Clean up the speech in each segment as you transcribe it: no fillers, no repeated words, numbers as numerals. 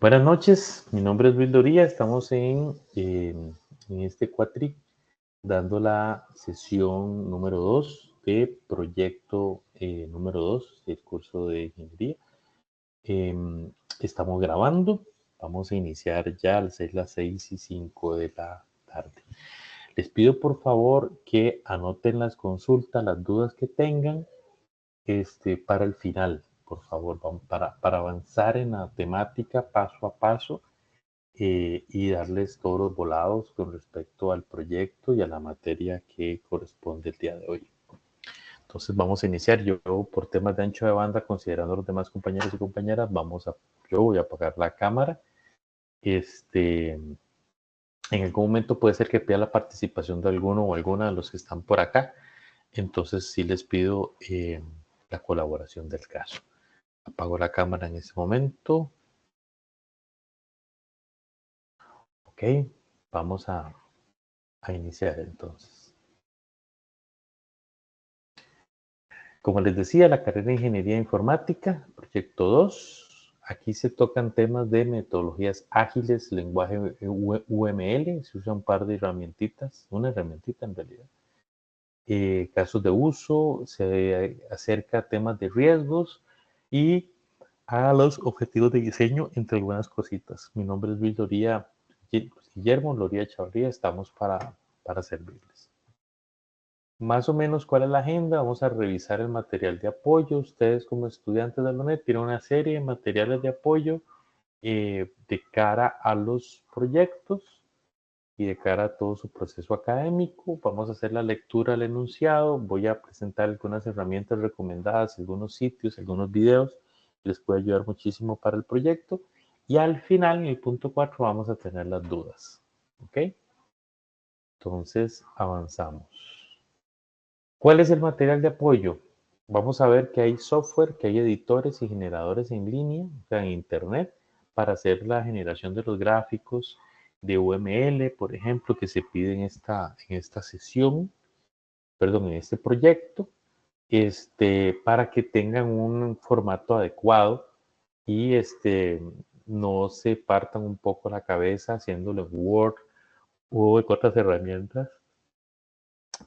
Buenas noches, mi nombre es Luis Doría, estamos en este cuatri dando la sesión número 2 de proyecto número 2 del curso de ingeniería. Estamos grabando, vamos a iniciar ya a las 6:05 de la tarde. Les pido por favor que anoten las consultas, las dudas que tengan para el final, por favor, para avanzar en la temática paso a paso y darles todos los volados con respecto al proyecto y a la materia que corresponde el día de hoy. Entonces vamos a iniciar. Yo por temas de ancho de banda, considerando a los demás compañeros y compañeras, yo voy a apagar la cámara. En algún momento puede ser que pida la participación de alguno o alguna de los que están por acá. Entonces sí les pido la colaboración del caso. Apago la cámara en ese momento. Ok, vamos a iniciar entonces. Como les decía, la carrera de Ingeniería Informática, proyecto 2. Aquí se tocan temas de metodologías ágiles, lenguaje UML, se usa un par de herramientitas, una herramientita en realidad. Casos de uso, se acerca a temas de riesgos y a los objetivos de diseño, entre algunas cositas. Mi nombre es Luis Loría, Guillermo Loría Chavarría, estamos para servirles. Más o menos, ¿cuál es la agenda? Vamos a revisar el material de apoyo. Ustedes como estudiantes de la UNED tienen una serie de materiales de apoyo de cara a los proyectos y de cara a todo su proceso académico. Vamos a hacer la lectura del enunciado. Voy a presentar algunas herramientas recomendadas, algunos sitios, algunos videos que les puede ayudar muchísimo para el proyecto. Y al final, en el punto 4, vamos a tener las dudas. ¿Ok? Entonces, avanzamos. ¿Cuál es el material de apoyo? Vamos a ver que hay software, que hay editores y generadores en línea, o sea, en Internet, para hacer la generación de los gráficos de UML, por ejemplo, que se pide en esta sesión, perdón, en este proyecto, para que tengan un formato adecuado y no se partan un poco la cabeza haciéndolo en Word o en otras herramientas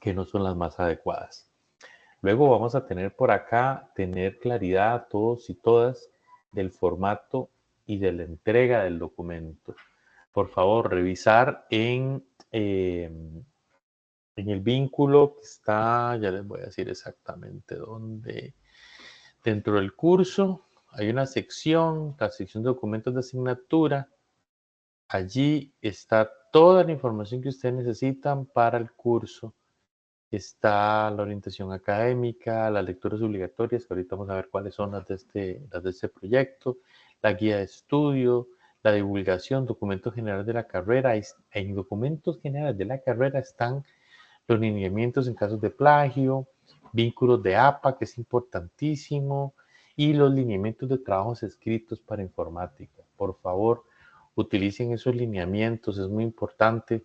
que no son las más adecuadas. Luego vamos a tener por acá, tener claridad todos y todas del formato y de la entrega del documento. Por favor, revisar en el vínculo que está, ya les voy a decir exactamente dónde, dentro del curso hay una sección, la sección de documentos de asignatura. Allí está toda la información que ustedes necesitan para el curso. Está la orientación académica, las lecturas obligatorias, que ahorita vamos a ver cuáles son las de este proyecto, la guía de estudio, la divulgación, documentos generales de la carrera. En documentos generales de la carrera están los lineamientos en casos de plagio, vínculos de APA, que es importantísimo, y los lineamientos de trabajos escritos para informática. Por favor, utilicen esos lineamientos, es muy importante.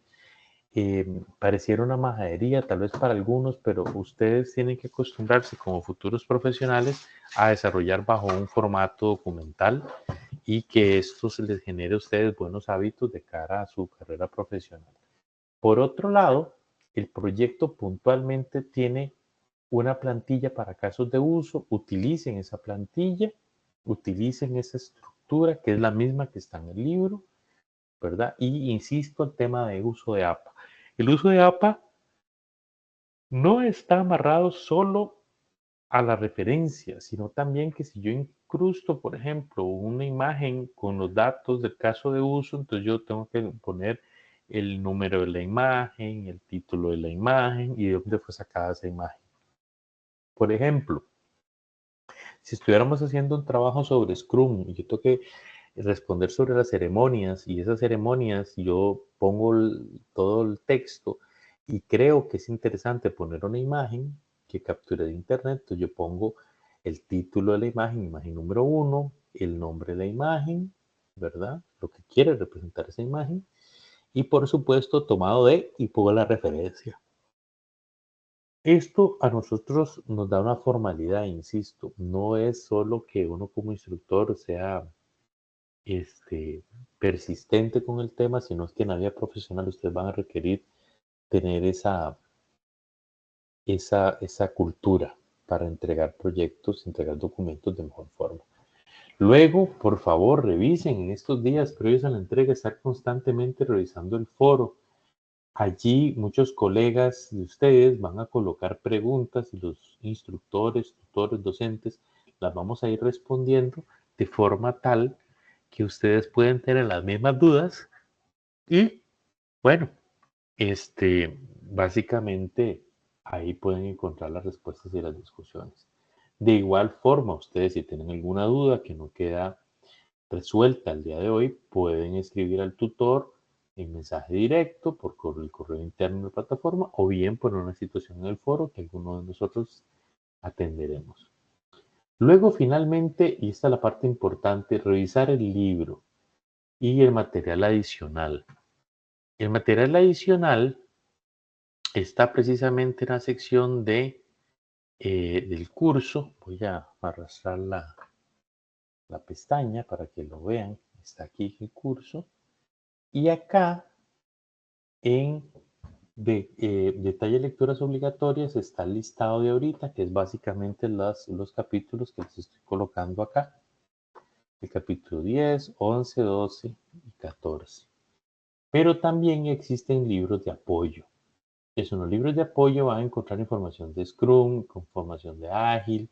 Pareciera una majadería tal vez para algunos, pero ustedes tienen que acostumbrarse como futuros profesionales a desarrollar bajo un formato documental y que esto se les genere a ustedes buenos hábitos de cara a su carrera profesional. Por otro lado, el proyecto puntualmente tiene una plantilla para casos de uso. Utilicen esa plantilla, utilicen esa estructura que es la misma que está en el libro, ¿verdad? Y insisto, el tema de uso de APA. El uso de APA no está amarrado solo a la referencia, sino también que si yo incrusto, por ejemplo, una imagen con los datos del caso de uso, entonces yo tengo que poner el número de la imagen, el título de la imagen y de dónde fue sacada esa imagen. Por ejemplo, si estuviéramos haciendo un trabajo sobre Scrum y yo tengo que responder sobre las ceremonias y esas ceremonias yo pongo todo el texto y creo que es interesante poner una imagen que capture de internet, entonces yo pongo el título de la imagen, imagen número 1, el nombre de la imagen, ¿verdad? Lo que quiere representar esa imagen y por supuesto tomado de y pongo la referencia. Esto a nosotros nos da una formalidad, insisto, no es solo que uno como instructor sea persistente con el tema, sino es que en la vida profesional ustedes van a requerir tener esa cultura para entregar proyectos, entregar documentos de mejor forma. Luego, por favor, revisen en estos días previos a la entrega, estar constantemente revisando el foro. Allí muchos colegas de ustedes van a colocar preguntas y los instructores, tutores, docentes las vamos a ir respondiendo de forma tal que ustedes pueden tener las mismas dudas y, bueno, básicamente ahí pueden encontrar las respuestas y las discusiones. De igual forma, ustedes si tienen alguna duda que no queda resuelta el día de hoy, pueden escribir al tutor en mensaje directo por el correo interno de la plataforma o bien por una situación en el foro que alguno de nosotros atenderemos. Luego, finalmente, y esta es la parte importante, revisar el libro y el material adicional. El material adicional está precisamente en la sección del curso. Voy a arrastrar la pestaña para que lo vean. Está aquí el curso. Y acá en detalle lecturas obligatorias está el listado de ahorita, que es básicamente los capítulos que les estoy colocando acá. El capítulo 10, 11, 12 y 14. Pero también existen libros de apoyo. En los libros de apoyo van a encontrar información de Scrum, información de Ágil,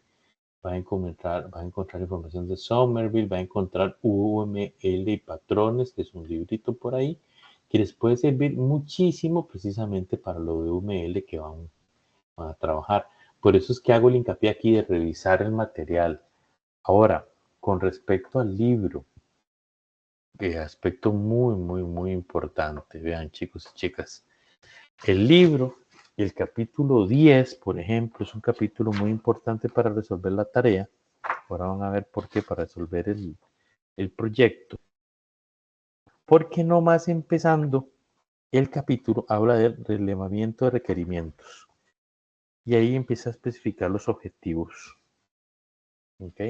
va a encontrar información de Somerville, va a encontrar UML y patrones, que es un librito por ahí, que les puede servir muchísimo precisamente para lo de UML que van a trabajar. Por eso es que hago el hincapié aquí de revisar el material. Ahora, con respecto al libro, aspecto muy, muy, muy importante. Vean, chicos y chicas, el libro, el capítulo 10, por ejemplo, es un capítulo muy importante para resolver la tarea. Ahora van a ver por qué, para resolver el proyecto. Porque no más empezando, el capítulo habla del relevamiento de requerimientos. Y ahí empieza a especificar los objetivos. ¿Ok?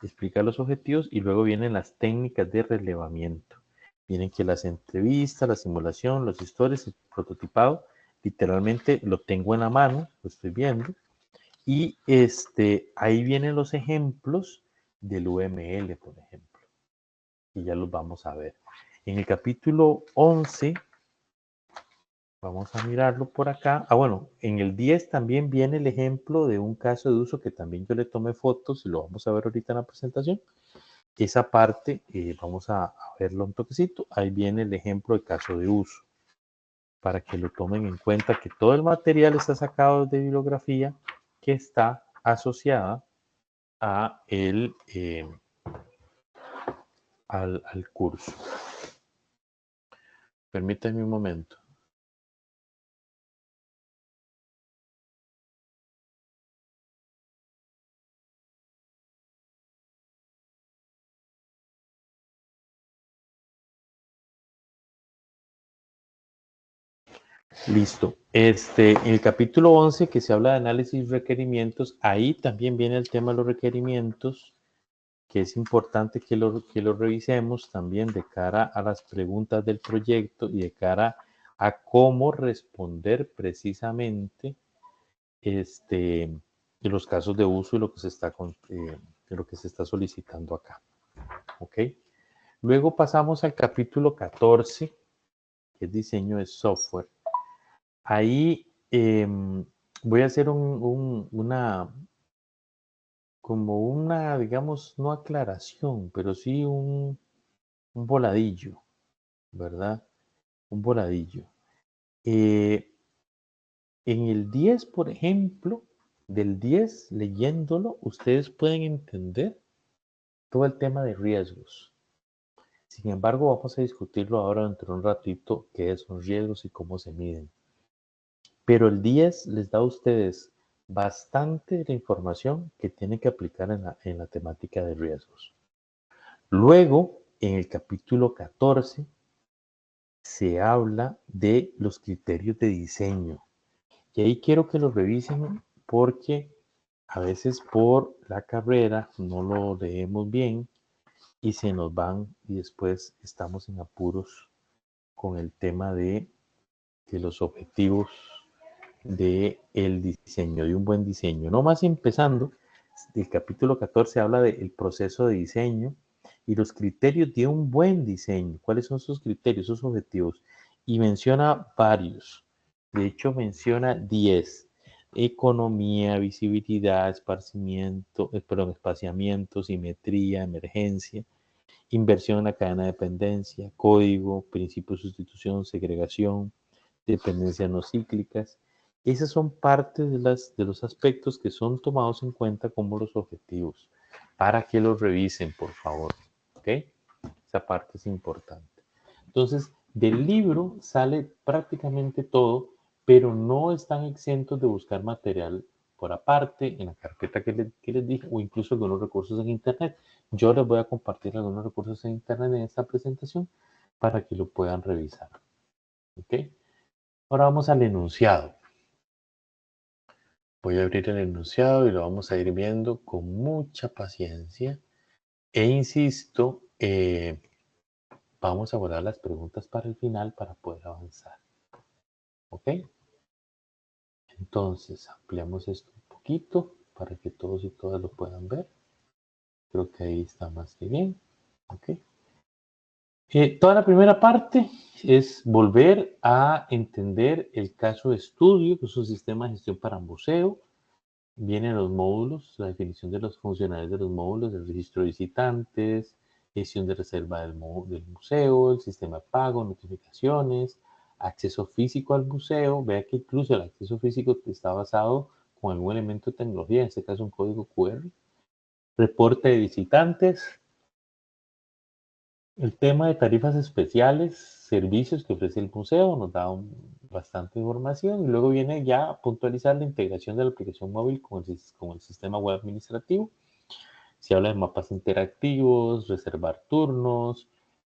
Explica los objetivos y luego vienen las técnicas de relevamiento. Vienen que las entrevistas, la simulación, los historias, el prototipado. Literalmente lo tengo en la mano, lo estoy viendo. Y ahí vienen los ejemplos del UML, por ejemplo. Y ya los vamos a ver. En el capítulo 11, vamos a mirarlo por acá. Bueno, en el 10 también viene el ejemplo de un caso de uso que también yo le tomé fotos y lo vamos a ver ahorita en la presentación. Esa parte vamos a verlo un toquecito. Ahí viene el ejemplo de caso de uso. Para que lo tomen en cuenta que todo el material está sacado de bibliografía que está asociada a al curso. Permítanme un momento. Listo. En el capítulo 11 que se habla de análisis y requerimientos, ahí también viene el tema de los requerimientos, que es importante que lo revisemos también de cara a las preguntas del proyecto y de cara a cómo responder precisamente de los casos de uso y lo que de lo que se está solicitando acá. ¿Ok? Luego pasamos al capítulo 14, que es diseño de software. Ahí voy a hacer digamos, no aclaración, pero sí un voladillo, ¿verdad? Un voladillo. En el 10, por ejemplo, del 10, leyéndolo, ustedes pueden entender todo el tema de riesgos. Sin embargo, vamos a discutirlo ahora dentro de un ratito, qué son riesgos y cómo se miden. Pero el 10 les da a ustedes bastante de la información que tienen que aplicar en la temática de riesgos. Luego, en el capítulo 14, se habla de los criterios de diseño. Y ahí quiero que lo revisen porque a veces por la carrera no lo leemos bien y se nos van y después estamos en apuros con el tema de los objetivos del diseño, de un buen diseño. No más empezando, el capítulo 14 habla del proceso de diseño y los criterios de un buen diseño. ¿Cuáles son sus criterios, sus objetivos? Y menciona varios. De hecho, menciona 10. Economía, visibilidad, espaciamiento, simetría, emergencia, inversión en la cadena de dependencia, código, principio de sustitución, segregación, dependencias no cíclicas. Esas son parte de los aspectos que son tomados en cuenta como los objetivos, para que los revisen, por favor. ¿Ok? Esa parte es importante. Entonces, del libro sale prácticamente todo, pero no están exentos de buscar material por aparte, en la carpeta que les dije, o incluso algunos recursos en Internet. Yo les voy a compartir algunos recursos en Internet en esta presentación para que lo puedan revisar. ¿Ok? Ahora vamos al enunciado. Voy a abrir el enunciado y lo vamos a ir viendo con mucha paciencia. E insisto, vamos a guardar las preguntas para el final para poder avanzar. ¿Ok? Entonces, ampliamos esto un poquito para que todos y todas lo puedan ver. Creo que ahí está más que bien. ¿Ok? Toda la primera parte es volver a entender el caso de estudio, que es un sistema de gestión para museo. Vienen los módulos, la definición de los funcionales de los módulos, el registro de visitantes, gestión de reserva del museo, el sistema de pago, notificaciones, acceso físico al museo. Vea que incluso el acceso físico está basado con algún elemento de tecnología, en este caso un código QR. Reporte de visitantes, el tema de tarifas especiales, servicios que ofrece el museo, nos da bastante información y luego viene ya a puntualizar la integración de la aplicación móvil con el sistema web administrativo. Se habla de mapas interactivos, reservar turnos,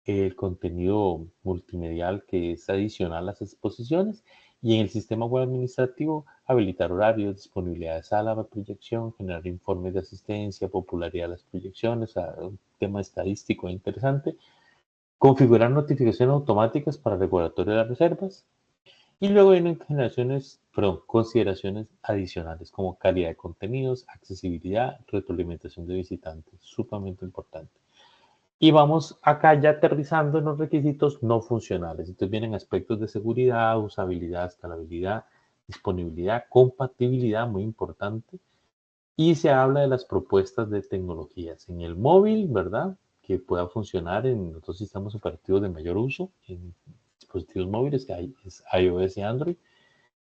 el contenido multimedial que es adicional a las exposiciones y en el sistema web administrativo habilitar horarios, disponibilidad de sala de proyección, generar informes de asistencia, popularidad de las proyecciones, un tema estadístico interesante, configurar notificaciones automáticas para el recordatorio de las reservas y luego vienen consideraciones adicionales como calidad de contenidos, accesibilidad, retroalimentación de visitantes, sumamente importante. Y vamos acá ya aterrizando en los requisitos no funcionales. Entonces vienen aspectos de seguridad, usabilidad, escalabilidad, disponibilidad, compatibilidad, muy importante. Y se habla de las propuestas de tecnologías en el móvil, ¿verdad? Que pueda funcionar en otros sistemas operativos de mayor uso, en dispositivos móviles, que es iOS y Android.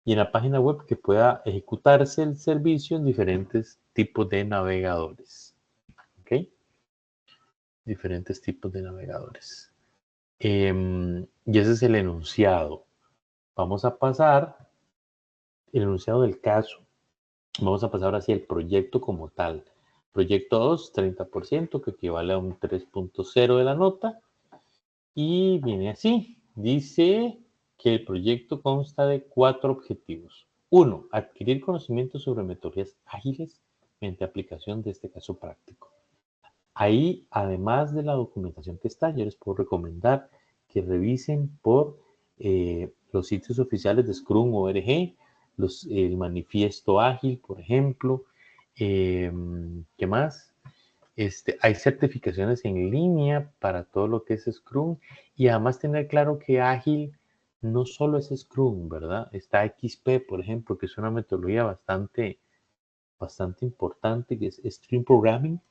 Y en la página web que pueda ejecutarse el servicio en diferentes tipos de navegadores. ¿Ok? Diferentes tipos de navegadores. Y ese es el enunciado. Vamos a pasar, el enunciado del caso. Vamos a pasar ahora hacia el proyecto como tal. Proyecto 2, 30%, que equivale a un 3.0 de la nota. Y viene así. Dice que el proyecto consta de 4 objetivos. 1. Adquirir conocimientos sobre metodologías ágiles mediante aplicación de este caso práctico. Ahí, además de la documentación que está, yo les puedo recomendar que revisen por los sitios oficiales de Scrum ORG, el manifiesto ágil, por ejemplo. ¿Qué más? Hay certificaciones en línea para todo lo que es Scrum y además tener claro que ágil no solo es Scrum, ¿verdad? Está XP, por ejemplo, que es una metodología bastante importante, que es Stream Programming.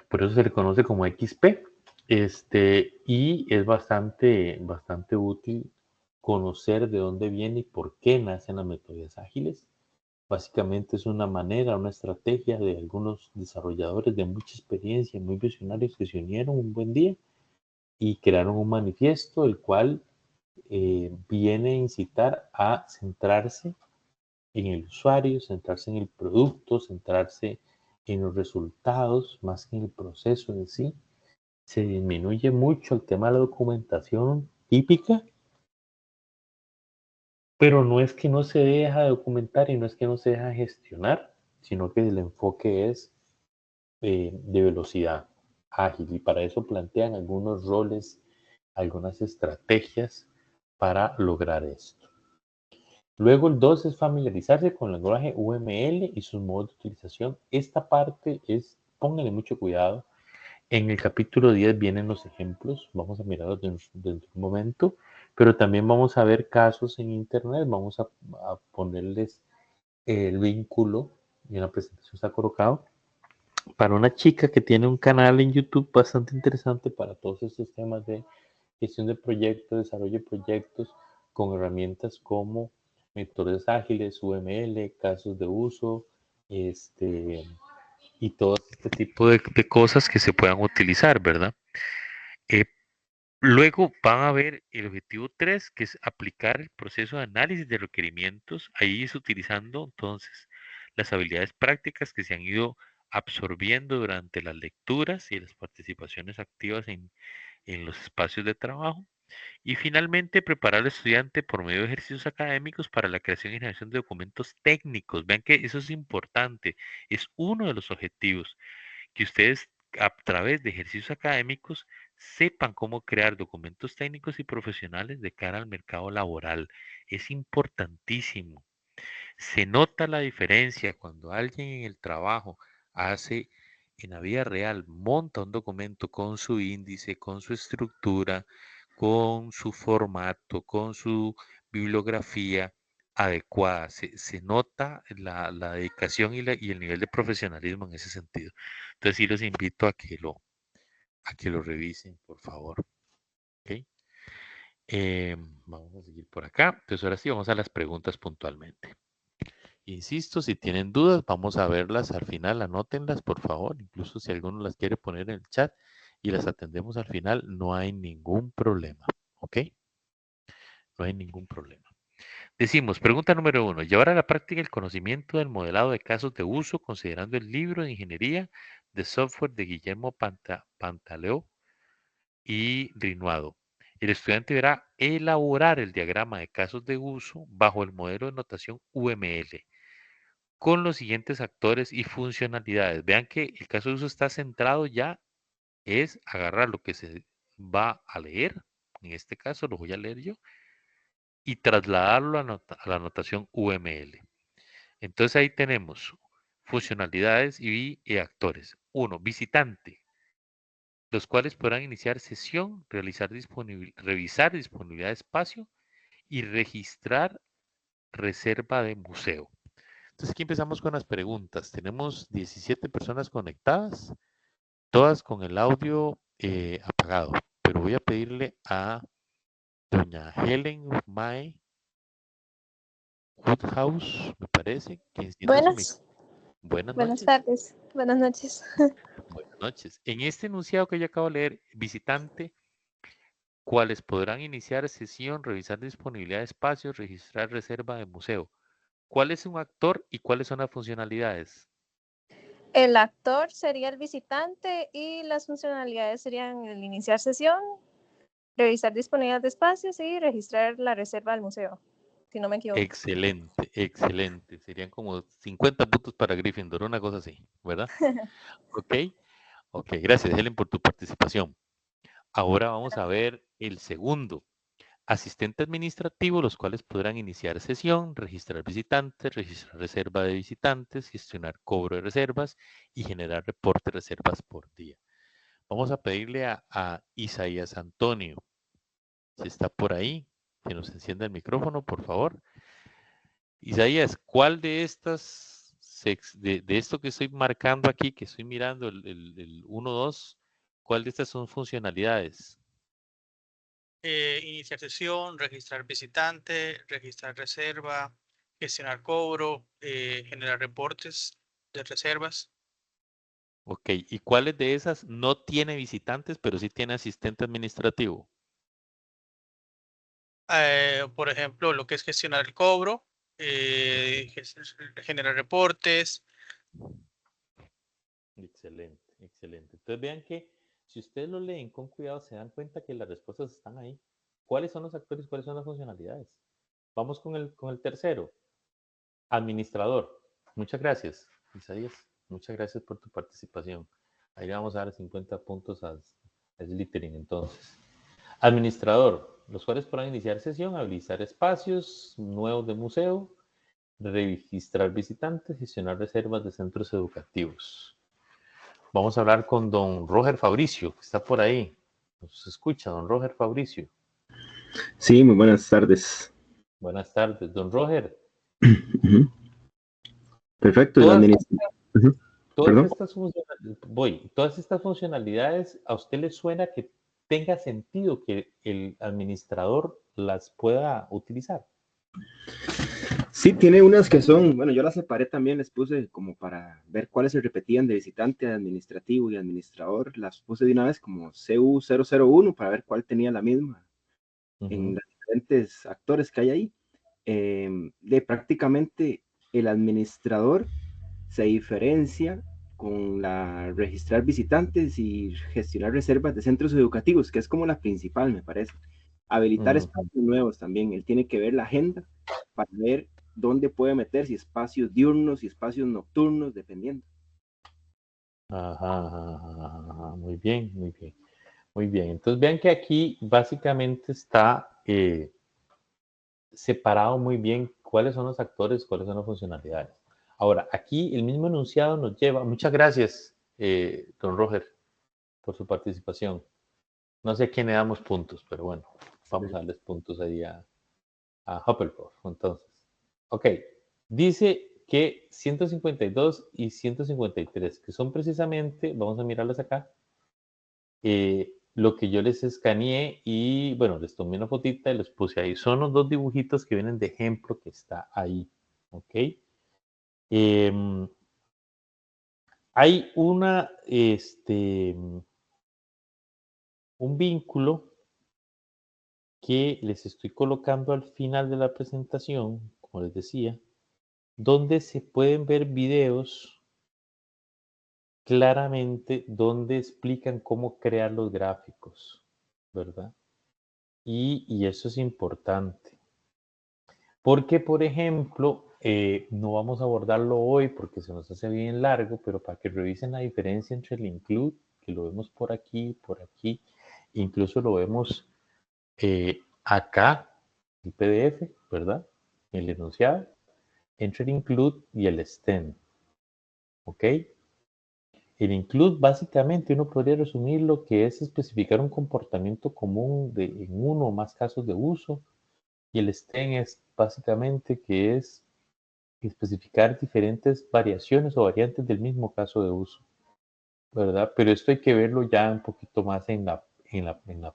Por eso se le conoce como XP. Y es bastante útil conocer de dónde viene y por qué nacen las metodologías ágiles. Básicamente es una manera, una estrategia de algunos desarrolladores de mucha experiencia, muy visionarios, que se unieron un buen día y crearon un manifiesto, el cual viene a incitar a centrarse en el usuario, centrarse en el producto, centrarse en los resultados más que en el proceso en sí. Se disminuye mucho el tema de la documentación típica, pero no es que no se deja de documentar y no es que no se deja gestionar, sino que el enfoque es de velocidad. ágil y para eso plantean algunos roles, algunas estrategias para lograr esto. Luego el 2 es familiarizarse con el lenguaje UML y sus modos de utilización. Esta parte es, pónganle mucho cuidado. En el capítulo 10 vienen los ejemplos, vamos a mirarlos dentro de un momento, pero también vamos a ver casos en internet, vamos a ponerles el vínculo y en la presentación está colocado para una chica que tiene un canal en YouTube bastante interesante para todos estos temas de gestión de proyectos, desarrollo de proyectos con herramientas como metodologías ágiles, UML, casos de uso, y todo este tipo de cosas que se puedan utilizar, ¿verdad? Eh, Luego van a ver el objetivo 3, que es aplicar el proceso de análisis de requerimientos. Ahí es utilizando entonces las habilidades prácticas que se han ido absorbiendo durante las lecturas y las participaciones activas en los espacios de trabajo. Y finalmente, preparar al estudiante por medio de ejercicios académicos para la creación y generación de documentos técnicos. Vean que eso es importante, es uno de los objetivos, que ustedes a través de ejercicios académicos sepan cómo crear documentos técnicos y profesionales de cara al mercado laboral. Es importantísimo. Se nota la diferencia cuando alguien en el trabajo hace en la vida real, monta un documento con su índice, con su estructura, con su formato, con su bibliografía adecuada. Se nota la dedicación y el nivel de profesionalismo en ese sentido. Entonces sí los invito a que lo revisen, por favor. ¿Ok? Vamos a seguir por acá. Entonces ahora sí vamos a las preguntas puntualmente. Insisto, si tienen dudas, vamos a verlas al final, anótenlas, por favor, incluso si alguno las quiere poner en el chat y las atendemos al final, no hay ningún problema, ¿ok? No hay ningún problema. Decimos, pregunta número 1, llevar a la práctica el conocimiento del modelado de casos de uso considerando el libro de ingeniería de software de Guillermo Pantaleo y Rinuado. El estudiante deberá elaborar el diagrama de casos de uso bajo el modelo de notación UML con los siguientes actores y funcionalidades. Vean que el caso de uso está centrado ya, es agarrar lo que se va a leer, en este caso lo voy a leer yo, y trasladarlo a la notación UML. Entonces ahí tenemos funcionalidades y actores. Uno, visitante, los cuales podrán iniciar sesión, revisar disponibilidad de espacio y registrar reserva de museo. Entonces aquí empezamos con las preguntas. Tenemos 17 personas conectadas, todas con el audio apagado, pero voy a pedirle a doña Helen Mae Woodhouse, me parece, que encienda su micrófono. Buenas, Buenas buenas noches. tardes, buenas noches. Buenas noches. En este enunciado que yo acabo de leer, visitante, cuales podrán iniciar sesión, revisar disponibilidad de espacios, registrar reserva de museo. ¿Cuál es un actor y cuáles son las funcionalidades? El actor sería el visitante y las funcionalidades serían el iniciar sesión, revisar disponibilidad de espacios y registrar la reserva del museo, si no me equivoco. Excelente, excelente. Serían como 50 puntos para Gryffindor, una cosa así, ¿verdad? Ok, ok. Gracias, Helen, por tu participación. Ahora vamos a ver el segundo. Asistente administrativo, los cuales podrán iniciar sesión, registrar visitantes, registrar reserva de visitantes, gestionar cobro de reservas y generar reporte de reservas por día. Vamos a pedirle a Isaías Antonio, si está por ahí, que nos encienda el micrófono, por favor. Isaías, ¿cuál de estas, de esto que estoy marcando aquí, que estoy mirando, el 1, 2, cuál de estas son funcionalidades? Iniciar sesión, registrar visitante, registrar reserva, gestionar cobro, generar reportes de reservas. Ok, ¿y cuáles de esas no tiene visitantes, pero sí tiene asistente administrativo? Por ejemplo, lo que es gestionar el cobro, generar reportes. Excelente, excelente. Entonces vean que si ustedes lo leen con cuidado, se dan cuenta que las respuestas están ahí. ¿Cuáles son los actores? ¿Cuáles son las funcionalidades? Vamos con el tercero. Administrador. Muchas gracias, Isaías. Muchas gracias por tu participación. Ahí le vamos a dar 50 puntos a Slytherin entonces. Administrador. Los cuales podrán iniciar sesión, habilitar espacios nuevos de museo, registrar visitantes, gestionar reservas de centros educativos. Vamos a hablar con don Roger Fabricio, que está por ahí. ¿Nos escucha, don Roger Fabricio? Sí, muy buenas tardes. Buenas tardes, don Roger. Ujú. Perfecto, Todas, Ujú. Perdón. todas estas funcionalidades, ¿a usted le suena que tenga sentido que el administrador las pueda utilizar? Sí, tiene unas que son, bueno, yo las separé también, les puse como para ver cuáles se repetían de visitante, administrativo y administrador. Las puse de una vez como CU001 para ver cuál tenía la misma en los diferentes actores que hay ahí. De prácticamente el administrador se diferencia con la registrar visitantes y gestionar reservas de centros educativos, que es como la principal, me parece. Habilitar espacios nuevos también. Él tiene que ver la agenda para ver dónde puede meter, si espacios diurnos y espacios nocturnos, dependiendo. Ajá, muy bien, muy bien. Muy bien, entonces vean que aquí básicamente está separado muy bien cuáles son los actores, cuáles son las funcionalidades. Ahora, aquí el mismo enunciado nos lleva, muchas gracias, don Roger, por su participación. No sé a quién le damos puntos, pero bueno, vamos a darles puntos ahí a Hufflepuff. Entonces, ok, dice que 152 y 153, que son precisamente, vamos a mirarlas acá, lo que yo les escaneé y bueno, les tomé una fotita y les puse ahí. Son los dos dibujitos que vienen de ejemplo que está ahí, ¿ok? Hay un vínculo que les estoy colocando al final de la presentación, como les decía, donde se pueden ver videos claramente donde explican cómo crear los gráficos, ¿verdad? Y eso es importante. Porque, por ejemplo, no vamos a abordarlo hoy porque se nos hace bien largo, pero para que revisen la diferencia entre el include, que lo vemos por aquí, incluso lo vemos acá, el PDF, ¿verdad? El enunciado, entre el include y el extend, ¿ok? El include básicamente uno podría resumir lo que es especificar un comportamiento común en uno o más casos de uso, y el extend es básicamente que es especificar diferentes variaciones o variantes del mismo caso de uso, ¿verdad? Pero esto hay que verlo ya un poquito más en la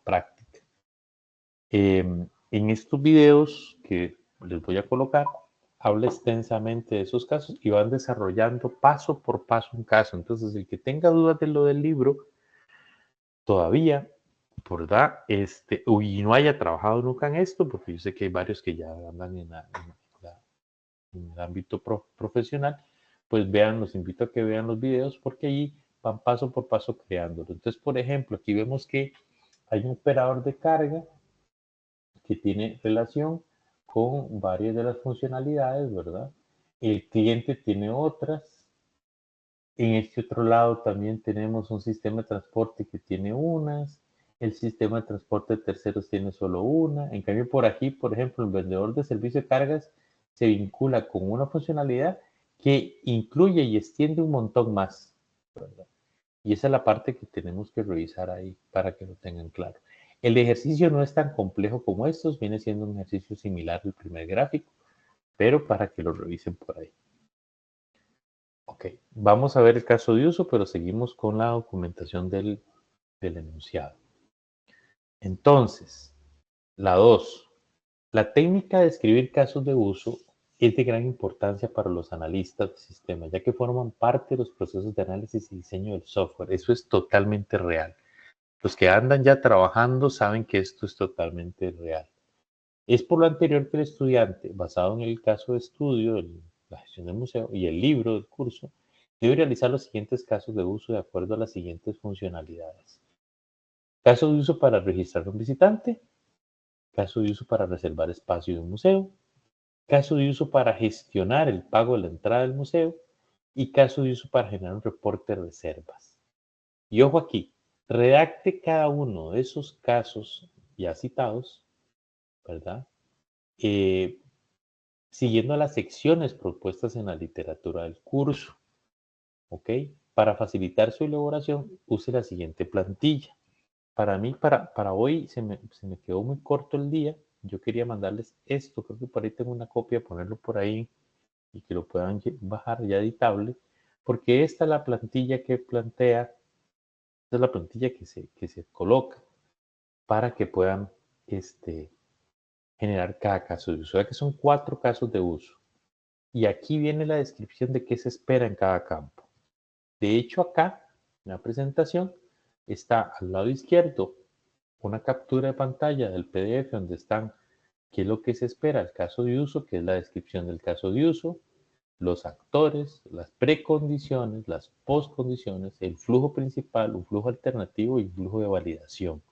práctica. En estos videos que les voy a colocar, habla extensamente de esos casos y van desarrollando paso por paso un caso. Entonces, el que tenga dudas de lo del libro, todavía, ¿verdad? Y no haya trabajado nunca en esto, porque yo sé que hay varios que ya andan en el ámbito profesional, pues vean, los invito a que vean los videos porque ahí van paso por paso creándolo. Entonces, por ejemplo, aquí vemos que hay un operador de carga que tiene relación con varias de las funcionalidades, ¿verdad? El cliente tiene otras. En este otro lado también tenemos un sistema de transporte que tiene unas. El sistema de transporte de terceros tiene solo una. En cambio, por aquí, por ejemplo, el vendedor de servicio de cargas se vincula con una funcionalidad que incluye y extiende un montón más, ¿verdad? Y esa es la parte que tenemos que revisar ahí para que lo tengan claro. El ejercicio no es tan complejo como estos, viene siendo un ejercicio similar al primer gráfico, pero para que lo revisen por ahí. Ok, vamos a ver el caso de uso, pero seguimos con la documentación del enunciado. Entonces, la 2. La técnica de escribir casos de uso es de gran importancia para los analistas de sistemas, ya que forman parte de los procesos de análisis y diseño del software. Eso es totalmente real. Los que andan ya trabajando saben que esto es totalmente real. Es por lo anterior que el estudiante, basado en el caso de estudio, la gestión del museo y el libro del curso, debe realizar los siguientes casos de uso de acuerdo a las siguientes funcionalidades. Caso de uso para registrar un visitante, caso de uso para reservar espacio de un museo, caso de uso para gestionar el pago de la entrada del museo y caso de uso para generar un reporte de reservas. Y ojo aquí, redacte cada uno de esos casos ya citados, ¿verdad? Siguiendo las secciones propuestas en la literatura del curso, ¿ok? Para facilitar su elaboración, use la siguiente plantilla. Para mí, para hoy, se me quedó muy corto el día. Yo quería mandarles esto, creo que por ahí tengo una copia, ponerlo por ahí y que lo puedan bajar ya editable, porque esta es la plantilla que plantea, esta es la plantilla que se coloca para que puedan generar cada caso de uso. O sea que son 4 casos de uso. Y aquí viene la descripción de qué se espera en cada campo. De hecho, acá, en la presentación, está al lado izquierdo una captura de pantalla del PDF donde están qué es lo que se espera, el caso de uso, que es la descripción del caso de uso, los actores, las precondiciones, las postcondiciones, el flujo principal, un flujo alternativo y un flujo de validación.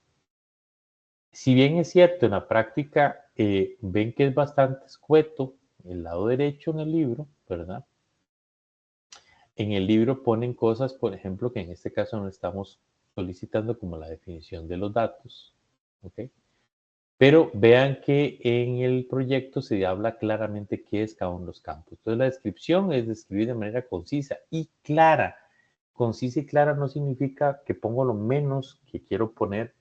Si bien es cierto, en la práctica ven que es bastante escueto el lado derecho en el libro, ¿verdad? En el libro ponen cosas, por ejemplo, que en este caso no estamos solicitando como la definición de los datos, ¿ok? Pero vean que en el proyecto se habla claramente qué es cada uno de los campos. Entonces la descripción es describir de manera concisa y clara. Concisa y clara no significa que pongo lo menos que quiero poner,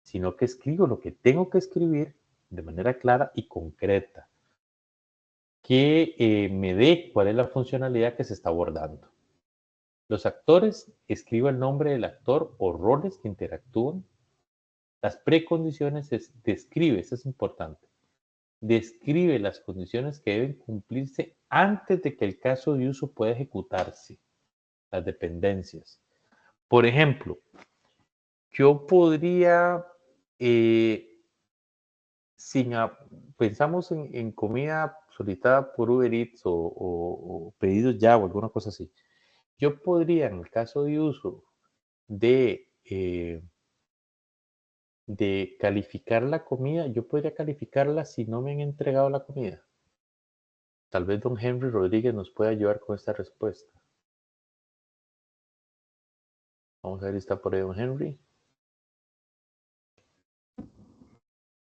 sino que escribo lo que tengo que escribir de manera clara y concreta, que me dé cuál es la funcionalidad que se está abordando. Los actores, escribo el nombre del actor o roles que interactúan. Las precondiciones describe, eso es importante, describe las condiciones que deben cumplirse antes de que el caso de uso pueda ejecutarse, las dependencias. Por ejemplo, yo podría, pensamos en comida solicitada por Uber Eats o pedidos ya o alguna cosa así. Yo podría, en el caso de uso de calificar la comida, yo podría calificarla si no me han entregado la comida. Tal vez don Henry Rodríguez nos pueda ayudar con esta respuesta. Vamos a ver si está por ahí don Henry.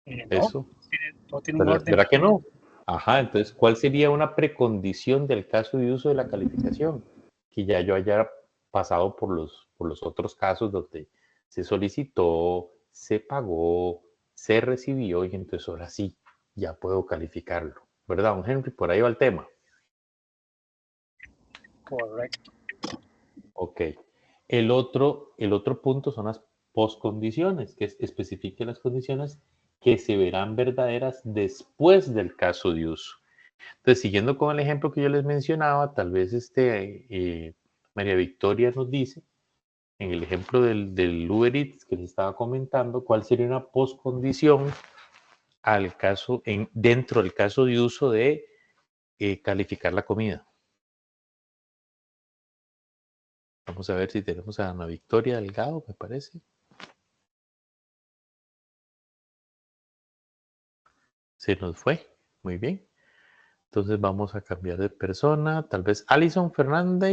Eso. No tiene un orden. ¿Verdad que no? Ajá, entonces, ¿cuál sería una precondición del caso de uso de la calificación? Que ya yo haya pasado por los otros casos donde se solicitó, se pagó, se recibió y entonces ahora sí, ya puedo calificarlo. ¿Verdad, don Henry? Por ahí va el tema. Correcto. Ok. El otro punto son las postcondiciones, que especifiquen las condiciones que se verán verdaderas después del caso de uso. Entonces, siguiendo con el ejemplo que yo les mencionaba, tal vez María Victoria nos dice, en el ejemplo del Uber Eats que les estaba comentando, cuál sería una postcondición al caso, dentro del caso de uso de calificar la comida. Vamos a ver si tenemos a Ana Victoria Delgado, me parece. Se nos fue. Muy bien. Entonces vamos a cambiar de persona. Tal vez Alison Fernanda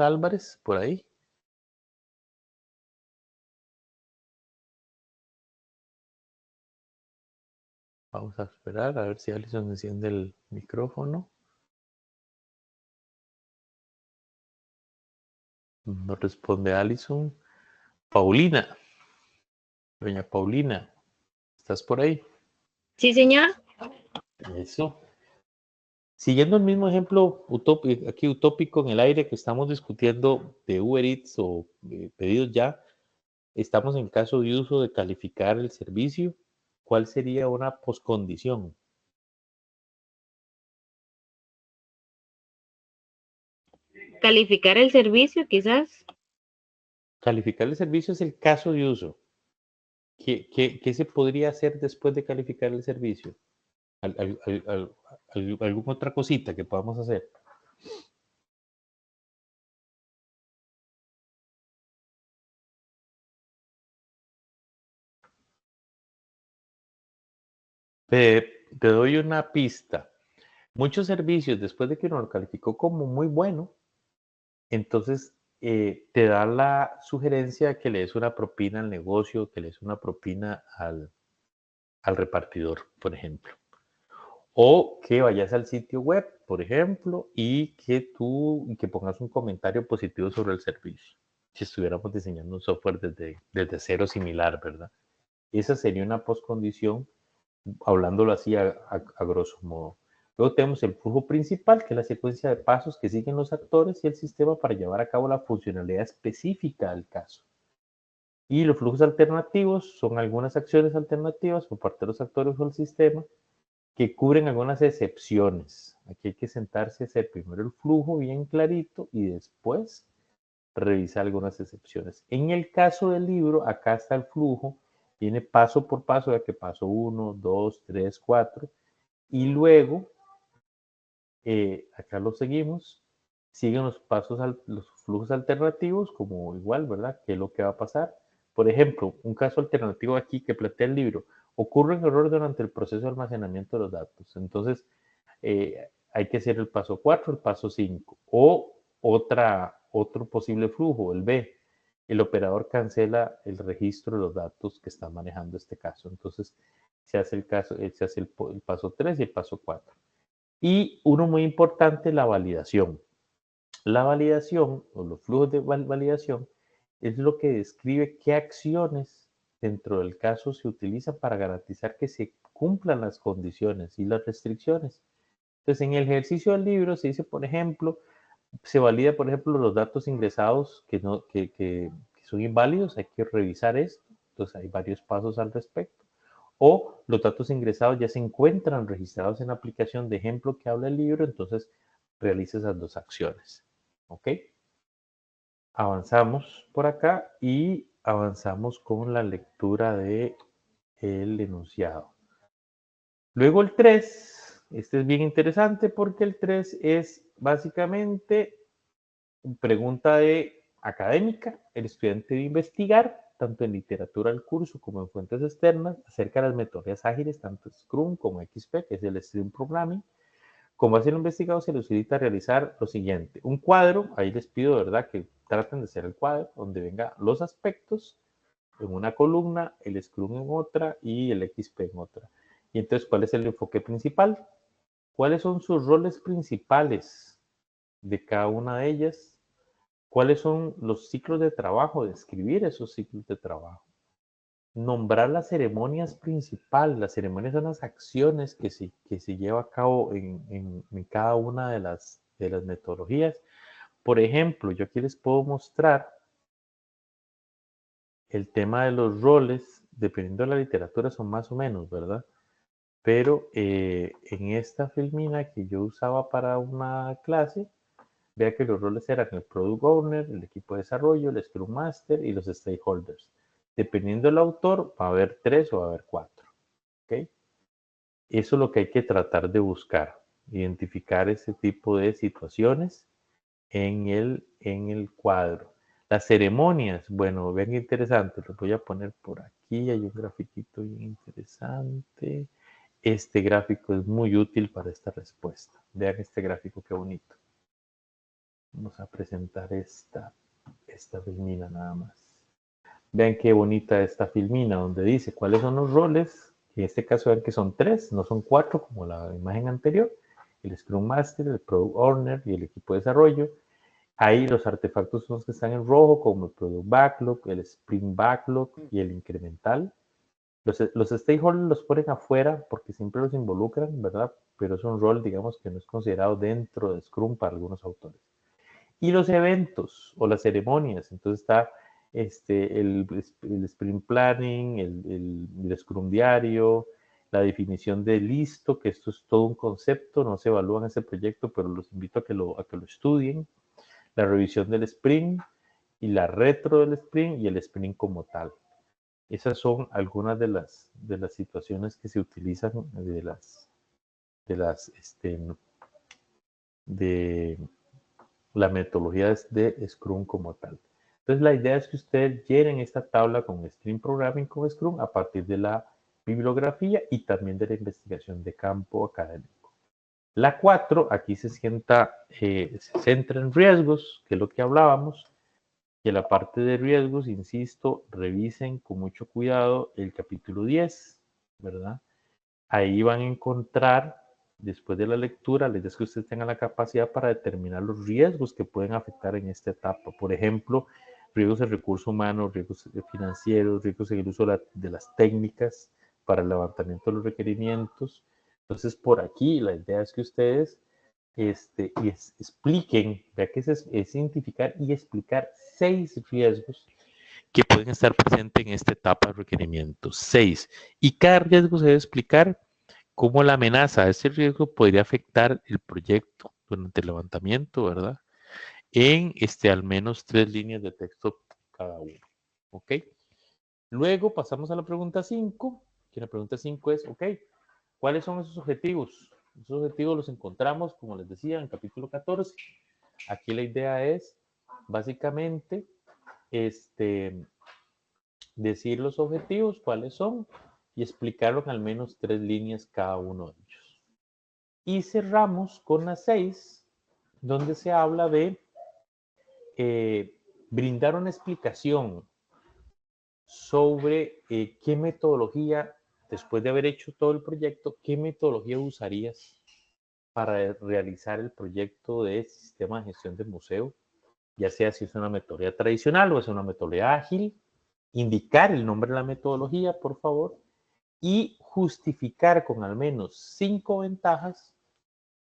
Álvarez, por ahí. Vamos a esperar a ver si Alison enciende el micrófono. No responde Alison. Paulina. Doña Paulina, ¿estás por ahí? Sí, señor. Eso. Siguiendo el mismo ejemplo aquí utópico en el aire que estamos discutiendo de Uber Eats o pedidos ya, estamos en caso de uso de calificar el servicio. ¿Cuál sería una poscondición? Calificar el servicio, quizás. Calificar el servicio es el caso de uso. ¿Qué se podría hacer después de calificar el servicio? ¿Alguna otra cosita que podamos hacer? Te doy una pista. Muchos servicios, después de que uno lo calificó como muy bueno, entonces te da la sugerencia de que le des una propina al negocio, que le des una propina al repartidor, por ejemplo. O que vayas al sitio web, por ejemplo, y que pongas un comentario positivo sobre el servicio. Si estuviéramos diseñando un software desde cero similar, ¿verdad? Esa sería una postcondición, hablándolo así a grosso modo. Luego tenemos el flujo principal, que es la secuencia de pasos que siguen los actores y el sistema para llevar a cabo la funcionalidad específica del caso. Y los flujos alternativos son algunas acciones alternativas por parte de los actores o el sistema que cubren algunas excepciones. Aquí hay que sentarse a hacer primero el flujo bien clarito y después revisar algunas excepciones. En el caso del libro, acá está el flujo, viene paso por paso, ya que paso 1, 2, 3, 4, y luego, acá lo seguimos, siguen los los flujos alternativos, como igual, ¿verdad? ¿Qué es lo que va a pasar? Por ejemplo, un caso alternativo aquí que plantea el libro, ocurre un error durante el proceso de almacenamiento de los datos. Entonces, hay que hacer el paso 4, el paso 5. O otro posible flujo, el B. El operador cancela el registro de los datos que está manejando este caso. Entonces, se hace el paso 3 y el paso 4. Y uno muy importante, la validación. La validación o los flujos de validación es lo que describe qué acciones dentro del caso se utilizan para garantizar que se cumplan las condiciones y las restricciones. Entonces, en el ejercicio del libro se dice, por ejemplo, se valida, por ejemplo, los datos ingresados que son inválidos, hay que revisar esto. Entonces, hay varios pasos al respecto. O los datos ingresados ya se encuentran registrados en la aplicación de ejemplo que habla el libro, entonces realiza esas dos acciones. ¿Ok? Avanzamos por acá y avanzamos con la lectura del enunciado. Luego el 3, este es bien interesante porque el 3 es básicamente pregunta académica. El estudiante debe investigar, tanto en literatura del curso como en fuentes externas, acerca de las metodologías ágiles, tanto Scrum como XP, que es el Stream Programming. Como hace el investigado, se les solicita realizar lo siguiente. Un cuadro, ahí les pido, ¿verdad?, que traten de hacer el cuadro, donde venga los aspectos en una columna, el Scrum en otra y el XP en otra. Y entonces, ¿cuál es el enfoque principal? ¿Cuáles son sus roles principales de cada una de ellas? ¿Cuáles son los ciclos de trabajo? Describir esos ciclos de trabajo. Nombrar las ceremonias principales. Las ceremonias son las acciones que se lleva a cabo en cada una de las metodologías. Por ejemplo, yo aquí les puedo mostrar el tema de los roles, dependiendo de la literatura, son más o menos, ¿verdad? Pero en esta filmina que yo usaba para una clase, vea que los roles eran el Product Owner, el equipo de desarrollo, el Scrum Master y los Stakeholders. Dependiendo del autor, va a haber 3 o va a haber 4. ¿Okay? Eso es lo que hay que tratar de buscar, identificar ese tipo de situaciones en el cuadro. Las ceremonias, bueno, vean qué interesante, lo voy a poner por aquí, hay un grafiquito bien interesante. Este gráfico es muy útil para esta respuesta. Vean este gráfico, qué bonito. Vamos a presentar esta filmina nada más. Vean qué bonita esta filmina, donde dice cuáles son los roles. En este caso vean que son 3, no son 4 como la imagen anterior. El Scrum Master, el Product Owner y el equipo de desarrollo. Ahí los artefactos son los que están en rojo, como el Product Backlog, el Sprint Backlog y el incremental. Los stakeholders los ponen afuera porque siempre los involucran, ¿verdad? Pero es un rol, digamos, que no es considerado dentro de Scrum para algunos autores. Y los eventos o las ceremonias, entonces está el Sprint Planning, el Scrum Diario, la definición de listo, que esto es todo un concepto, no se evalúa en ese proyecto, pero los invito a que lo estudien. La revisión del sprint y la retro del sprint y el sprint como tal. Esas son algunas de las situaciones que se utilizan de la metodología de Scrum como tal. Entonces la idea es que ustedes llenen esta tabla con Stream Programming con Scrum a partir de la bibliografía y también de la investigación de campo académico. La 4, aquí se centra en riesgos, que es lo que hablábamos. Que la parte de riesgos, insisto, revisen con mucho cuidado el capítulo 10, ¿verdad? Ahí van a encontrar, después de la lectura, la idea es que ustedes tengan la capacidad para determinar los riesgos que pueden afectar en esta etapa. Por ejemplo, riesgos de recursos humanos, riesgos financieros, riesgos en el uso de las técnicas para el levantamiento de los requerimientos. Entonces, por aquí, la idea es que ustedes expliquen, vea que es identificar y explicar 6 riesgos que pueden estar presentes en esta etapa de requerimientos. 6. Y cada riesgo se debe explicar cómo la amenaza de ese riesgo podría afectar el proyecto durante el levantamiento, ¿verdad? En al menos 3 líneas de texto cada uno. ¿Ok? Luego pasamos a la pregunta 5, que la pregunta 5 es, ok, ¿cuáles son esos objetivos? Esos objetivos los encontramos, como les decía, en el capítulo 14. Aquí la idea es, básicamente, decir los objetivos, cuáles son, y explicarlo en al menos 3 líneas cada uno de ellos. Y cerramos con la 6, donde se habla de brindar una explicación sobre qué metodología, después de haber hecho todo el proyecto, qué metodología usarías para realizar el proyecto de sistema de gestión del museo, ya sea si es una metodología tradicional o es una metodología ágil, indicar el nombre de la metodología, por favor, y justificar con al menos 5 ventajas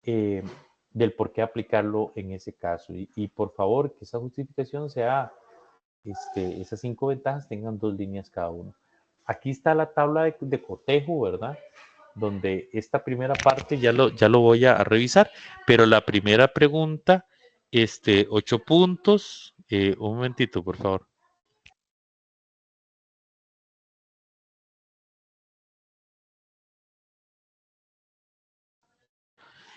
del por qué aplicarlo en ese caso. Y por favor, que esa justificación sea, esas 5 ventajas tengan 2 líneas cada uno. Aquí está la tabla de cotejo, ¿verdad? Donde esta primera parte ya lo voy a revisar, pero la primera pregunta, 8 puntos. Un momentito, por favor.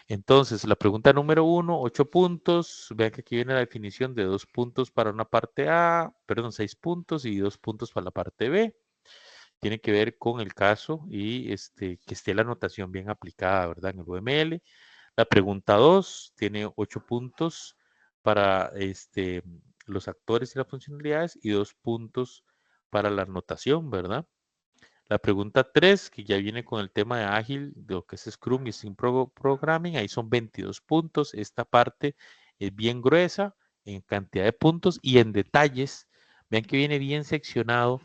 Entonces, la pregunta número 1, 8 puntos. Vean que aquí viene la definición de 2 puntos para una parte A, perdón, 6 puntos y 2 puntos para la parte B. Tiene que ver con el caso y que esté la anotación bien aplicada, ¿verdad? En el UML. La pregunta 2 tiene 8 puntos para los actores y las funcionalidades y 2 puntos para la anotación, ¿verdad? La pregunta 3, que ya viene con el tema de ágil, de lo que es Scrum y Sync Programming, ahí son 22 puntos. Esta parte es bien gruesa en cantidad de puntos y en detalles. Vean que viene bien seccionado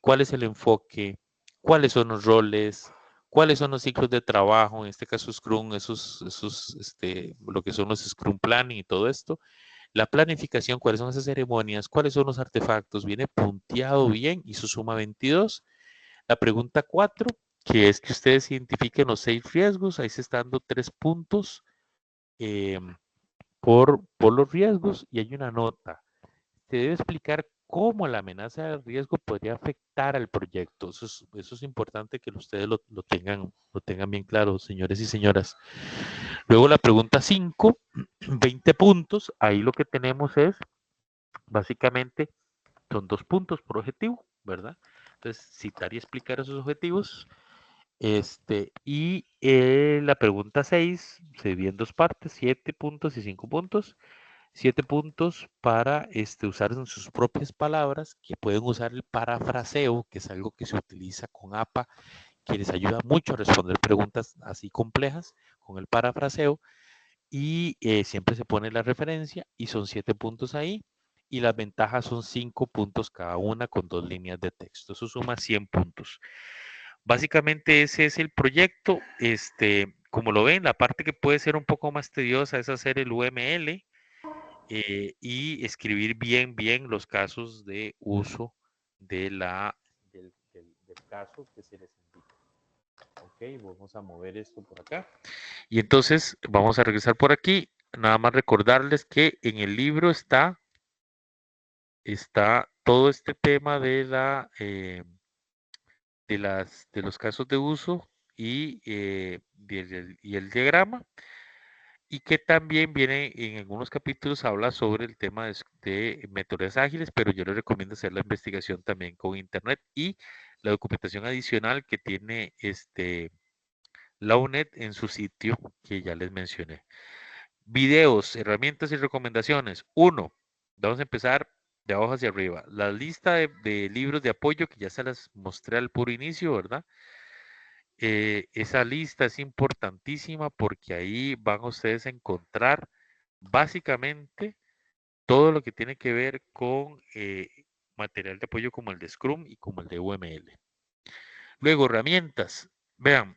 cuál es el enfoque, cuáles son los roles, cuáles son los ciclos de trabajo, en este caso Scrum, lo que son los Scrum Planning y todo esto. La planificación, cuáles son esas ceremonias, cuáles son los artefactos, viene punteado bien y su suma 22. La pregunta 4, que es que ustedes identifiquen los 6 riesgos, ahí se están dando 3 puntos por los riesgos y hay una nota. Se debe explicar cómo la amenaza de riesgo podría afectar al proyecto. Eso es importante que ustedes lo tengan bien claro, señores y señoras. Luego la pregunta 5, 20 puntos. Ahí lo que tenemos es, básicamente, son 2 puntos por objetivo, ¿verdad? Entonces, citar y explicar esos objetivos. Y la pregunta 6 se divide en 2 partes, 7 puntos y 5 puntos. 7 puntos para usar en sus propias palabras, que pueden usar el parafraseo, que es algo que se utiliza con APA, que les ayuda mucho a responder preguntas así complejas con el parafraseo. Y siempre se pone la referencia y son 7 puntos ahí. Y las ventajas son 5 puntos cada una con 2 líneas de texto. Eso suma 100 puntos. Básicamente ese es el proyecto. Como lo ven, la parte que puede ser un poco más tediosa es hacer el UML y escribir bien los casos de uso del caso que se les indica. Ok, vamos a mover esto por acá. Y entonces vamos a regresar por aquí. Nada más recordarles que en el libro está todo este tema de los casos de uso y el diagrama, y que también viene en algunos capítulos, habla sobre el tema de metodologías ágiles, pero yo les recomiendo hacer la investigación también con internet y la documentación adicional que tiene la UNED en su sitio que ya les mencioné. Videos, herramientas y recomendaciones. 1. Vamos a empezar de abajo hacia arriba. La lista de libros de apoyo que ya se las mostré al puro inicio, ¿verdad? Esa lista es importantísima porque ahí van ustedes a encontrar básicamente todo lo que tiene que ver con material de apoyo como el de Scrum y como el de UML. Luego, herramientas. Vean,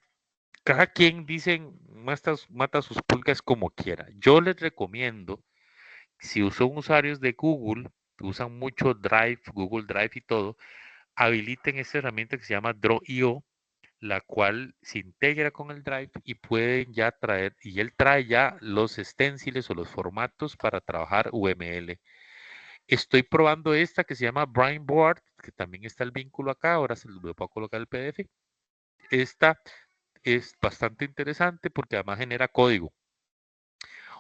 cada quien dicen mata sus pulgas como quiera. Yo les recomiendo, si son usuarios de Google, que usan mucho Drive, Google Drive y todo, habiliten esta herramienta que se llama Draw.io, la cual se integra con el Drive y pueden ya traer, y él trae ya los stenciles o los formatos para trabajar UML. Estoy probando esta que se llama Brainboard, que también está el vínculo acá, ahora se los voy a colocar el PDF. Esta es bastante interesante porque además genera código.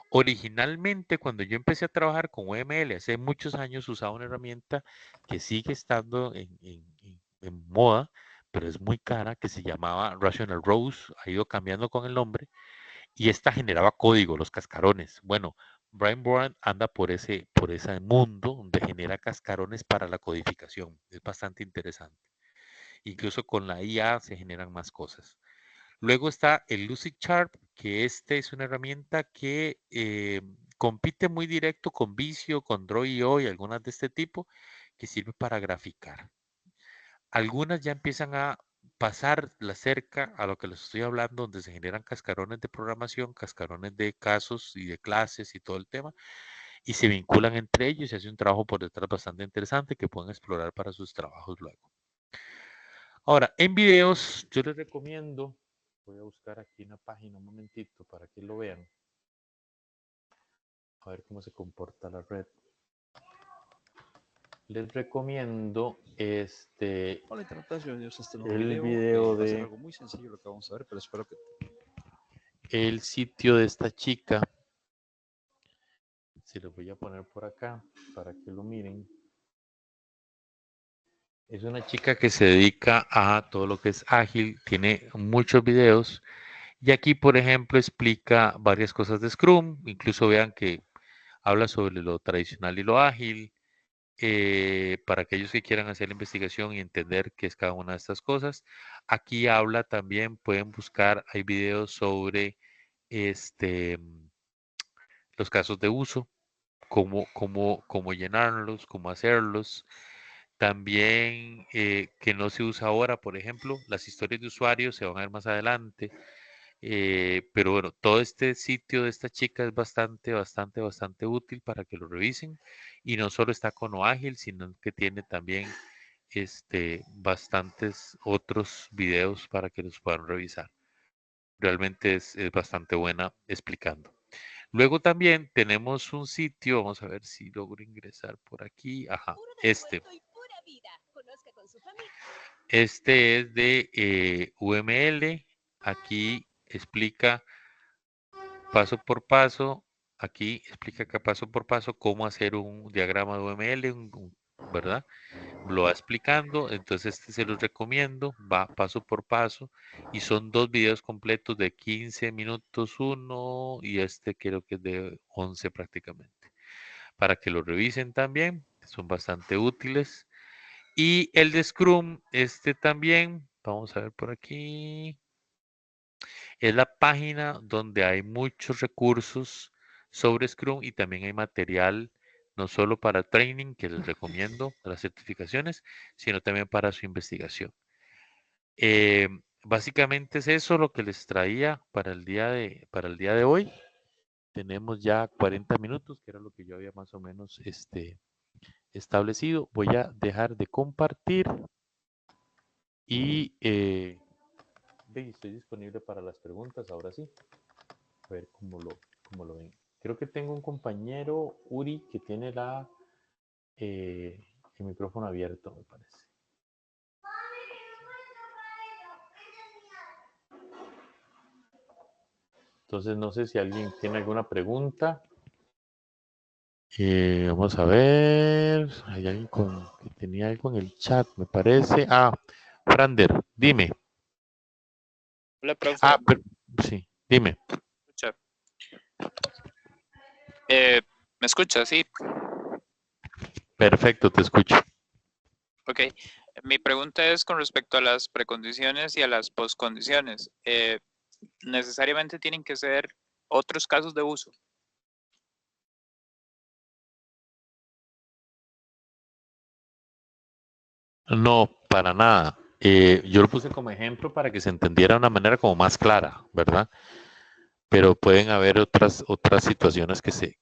Originalmente, cuando yo empecé a trabajar con UML hace muchos años, usaba una herramienta que sigue estando en moda, pero es muy cara, que se llamaba Rational Rose, ha ido cambiando con el nombre, y esta generaba código, los cascarones. Bueno, Brainboard anda por ese mundo donde genera cascarones para la codificación. Es bastante interesante. Incluso con la IA se generan más cosas. Luego está el Lucidchart, que es una herramienta que compite muy directo con Visio, con Draw.io y algunas de este tipo, que sirve para graficar. Algunas ya empiezan a pasar la cerca a lo que les estoy hablando, donde se generan cascarones de programación, cascarones de casos y de clases y todo el tema, y se vinculan entre ellos y se hace un trabajo por detrás bastante interesante que pueden explorar para sus trabajos luego. Ahora, en videos, yo les recomiendo, voy a buscar aquí una página un momentito para que lo vean, a ver cómo se comporta la red. Les recomiendo Hola, interpretación de este nuevo el video. video Va a ser de algo muy sencillo lo que vamos a ver, pero espero que... el sitio de esta chica. Se lo voy a poner por acá para que lo miren. Es una chica que se dedica a todo lo que es ágil, tiene muchos videos y aquí, por ejemplo, explica varias cosas de Scrum, incluso vean que habla sobre lo tradicional y lo ágil, para aquellos que quieran hacer la investigación y entender qué es cada una de estas cosas. Aquí habla también, pueden buscar, hay videos sobre los casos de uso, cómo llenarlos, cómo hacerlos. También que no se usa ahora, por ejemplo, las historias de usuarios se van a ver más adelante. Pero bueno, todo este sitio de esta chica es bastante útil para que lo revisen. Y no solo está con OAgil, sino que tiene también bastantes otros videos para que los puedan revisar. Realmente es bastante buena explicando. Luego también tenemos un sitio, vamos a ver si logro ingresar por aquí. Ajá, este es de UML. Aquí explica paso por paso. Aquí explica paso por paso cómo hacer un diagrama de UML, ¿verdad? Lo va explicando, entonces se los recomiendo, va paso por paso y son 2 videos completos de 15 minutos uno y creo que es de 11 prácticamente, para que lo revisen también, son bastante útiles. Y el de Scrum, también, vamos a ver por aquí, es la página donde hay muchos recursos sobre Scrum y también hay material no solo para training, que les recomiendo, las certificaciones, sino también para su investigación. Básicamente es eso lo que les traía para el día de hoy. Tenemos ya 40 minutos, que era lo que yo había más o menos establecido. Voy a dejar de compartir y estoy disponible para las preguntas, ahora sí. A ver cómo lo ven. Creo que tengo un compañero, Uri, que tiene el micrófono abierto, me parece. Entonces, no sé si alguien tiene alguna pregunta. Vamos a ver. Hay alguien que tenía algo en el chat, me parece. Frander, dime. Hola, profe. Sí, dime. ¿Me escucha? Sí. Perfecto, te escucho. Ok. Mi pregunta es con respecto a las precondiciones y a las postcondiciones. ¿Necesariamente tienen que ser otros casos de uso? No, para nada. Yo lo puse como ejemplo para que se entendiera de una manera como más clara, ¿verdad? Pero pueden haber otras situaciones que se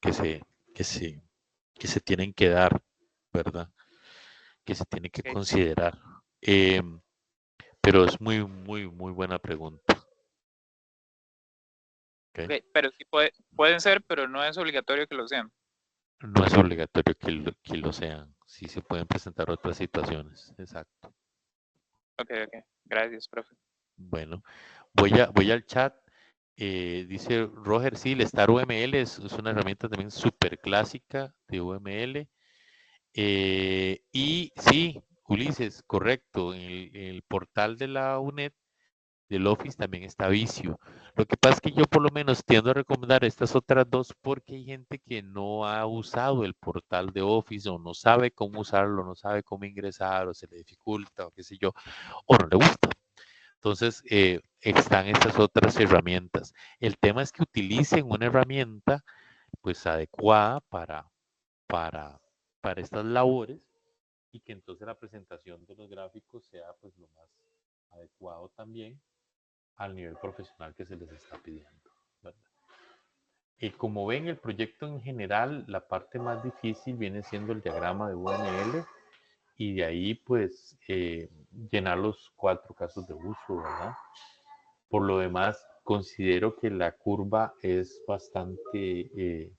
tienen que dar, ¿verdad? Que se tienen que Ok. considerar. Pero es muy buena pregunta. ¿Ok? Ok, pero sí pueden ser, pero no es obligatorio que lo sean. No es obligatorio que lo sean. Sí se pueden presentar otras situaciones. Exacto. Ok. Gracias, profe. Bueno, voy al chat. Dice Roger, sí, el Star UML es una herramienta también súper clásica de UML. Y sí, Ulises, correcto, en el portal de la UNED, del Office, también está Visio. Lo que pasa es que yo por lo menos tiendo a recomendar estas otras dos porque hay gente que no ha usado el portal de Office o no sabe cómo usarlo, no sabe cómo ingresar o se le dificulta o qué sé yo, o no le gusta. Entonces, están estas otras herramientas. El tema es que utilicen una herramienta pues adecuada para, para estas labores y que entonces la presentación de los gráficos sea pues lo más adecuado también al nivel profesional que se les está pidiendo, ¿verdad? Y como ven, el proyecto en general, la parte más difícil viene siendo el diagrama de UML y de ahí pues llenar los 4 casos de uso, ¿verdad? Por lo demás, considero que la curva es bastante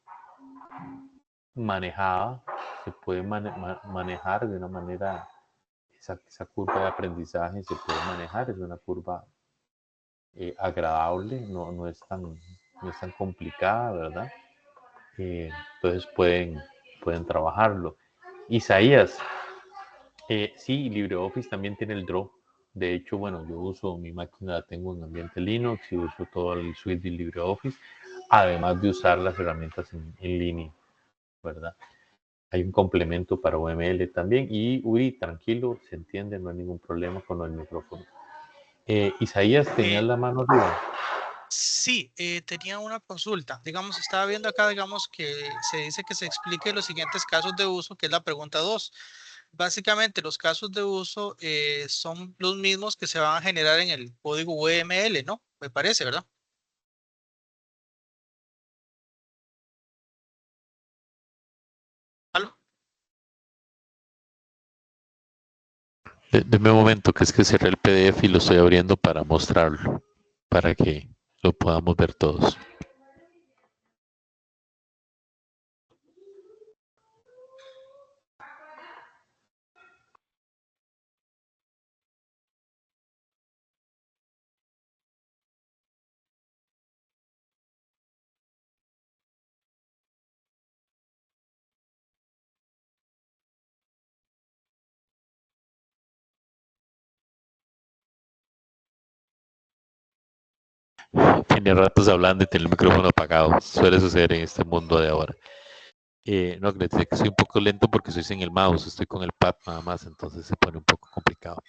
manejada, se puede manejar de una manera, esa curva de aprendizaje se puede manejar, es una curva agradable, no es tan complicada, ¿verdad? Entonces pueden trabajarlo. Isaías, sí, LibreOffice también tiene el draw. De hecho, bueno, yo uso mi máquina, la tengo en ambiente Linux y uso todo el suite de LibreOffice, además de usar las herramientas en línea, ¿verdad? Hay un complemento para UML también y Uri, tranquilo, se entiende, no hay ningún problema con el micrófono. Isaías, ¿tenías la mano arriba? Sí, tenía una consulta. Digamos, estaba viendo acá, digamos, que se dice que se explique los siguientes casos de uso, que es la pregunta 2. Básicamente, los casos de uso son los mismos que se van a generar en el código UML, ¿no? Me parece, ¿verdad? ¿Aló? Deme un momento, que es que cerré el PDF y lo estoy abriendo para mostrarlo, para que lo podamos ver todos. Tiene ratos hablando y tiene el micrófono apagado. Suele suceder en este mundo de ahora. No, que soy un poco lento porque estoy sin el mouse, estoy con el pad nada más, entonces se pone un poco complicado.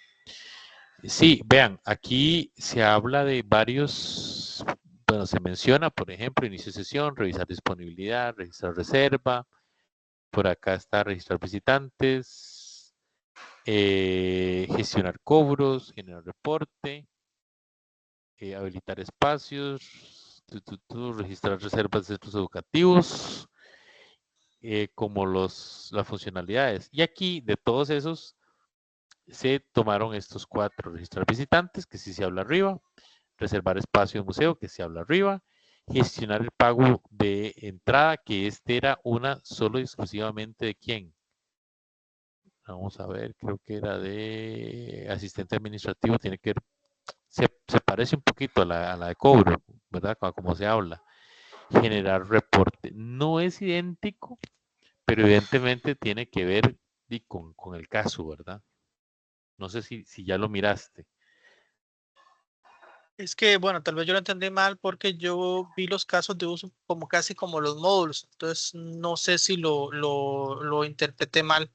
Sí, vean, aquí se habla de varios, bueno, se menciona, por ejemplo, inicio de sesión, revisar disponibilidad, registrar reserva, por acá está registrar visitantes, gestionar cobros, generar reporte, habilitar espacios, registrar reservas de centros educativos, como las funcionalidades. Y aquí, de todos esos, se tomaron estos 4: registrar visitantes, que sí se habla arriba, reservar espacio en museo, que se habla arriba, gestionar el pago de entrada, que este era una solo y exclusivamente de quién. Vamos a ver, creo que era de asistente administrativo, tiene que ver, se parece un poquito a la de cobro, ¿verdad? Como se habla. Generar reporte. No es idéntico, pero evidentemente tiene que ver con el caso, ¿verdad? No sé si ya lo miraste. Es que, bueno, tal vez yo lo entendí mal porque yo vi los casos de uso como casi como los módulos. Entonces, no sé si lo interpreté mal.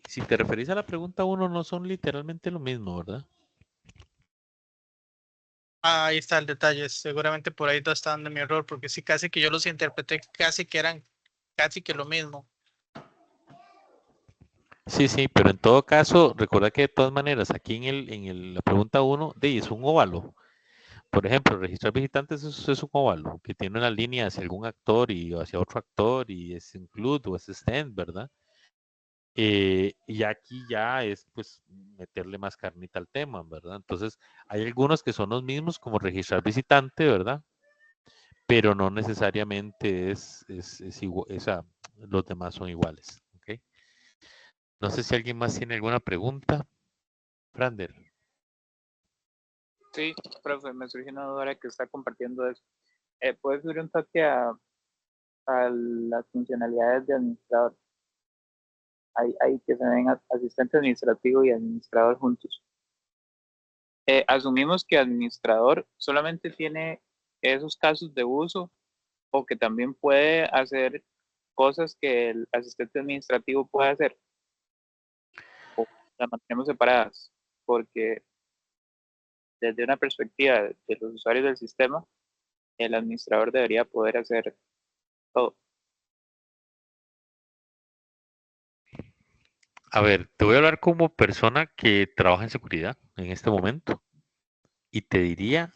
Si te referís a la pregunta 1, no son literalmente lo mismo, ¿verdad? Ahí está el detalle. Seguramente por ahí está dando mi error, porque sí, casi que yo los interpreté casi que eran casi que lo mismo. Sí, sí, pero en todo caso, recuerda que de todas maneras, aquí la pregunta 1, es un óvalo. Por ejemplo, registrar visitantes es un óvalo, que tiene una línea hacia algún actor y hacia otro actor, y es include o es extend, ¿verdad? Y aquí ya es pues meterle más carnita al tema, ¿verdad? Entonces, hay algunos que son los mismos como registrar visitante, ¿verdad? Pero no necesariamente es igual, los demás son iguales, ¿ok? No sé si alguien más tiene alguna pregunta. Brander. Sí, profe, me surgió una duda ahora que está compartiendo eso. ¿Puede subir un toque a las funcionalidades de administrador? Hay que se ven asistente administrativo y administrador juntos. Asumimos que administrador solamente tiene esos casos de uso o que también puede hacer cosas que el asistente administrativo puede hacer, o las mantenemos separadas, porque desde una perspectiva de los usuarios del sistema, el administrador debería poder hacer todo. A ver, te voy a hablar como persona que trabaja en seguridad en este momento y te diría